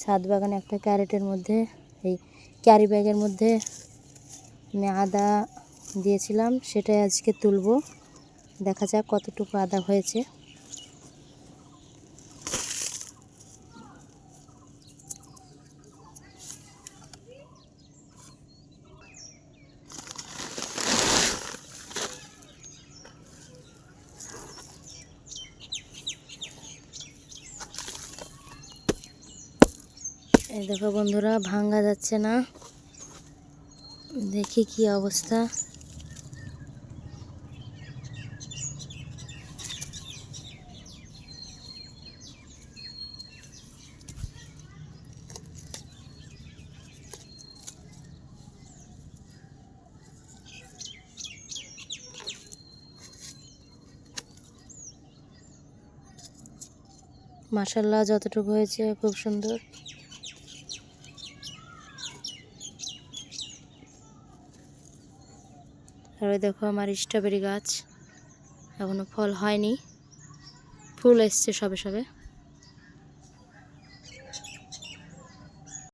ছাদ বাগানে একটা ক্যারেটের মধ্যে, এই ক্যারি ব্যাগের মধ্যে আমি আদা দিয়েছিলাম, সেটাই আজকে তুলবো। দেখা যাক কতটুকু আদা হয়েছে। এই দেখো বন্ধুরা, ভাঙা যাচ্ছে না, দেখি কি অবস্থা। মাশাআল্লাহ, যতটুকু হয়েছে খুব সুন্দর। আর ওই দেখো আমার স্ট্রবেরি গাছ, এখনো ফল হয়নি, ফুল এসছে সবে সবে।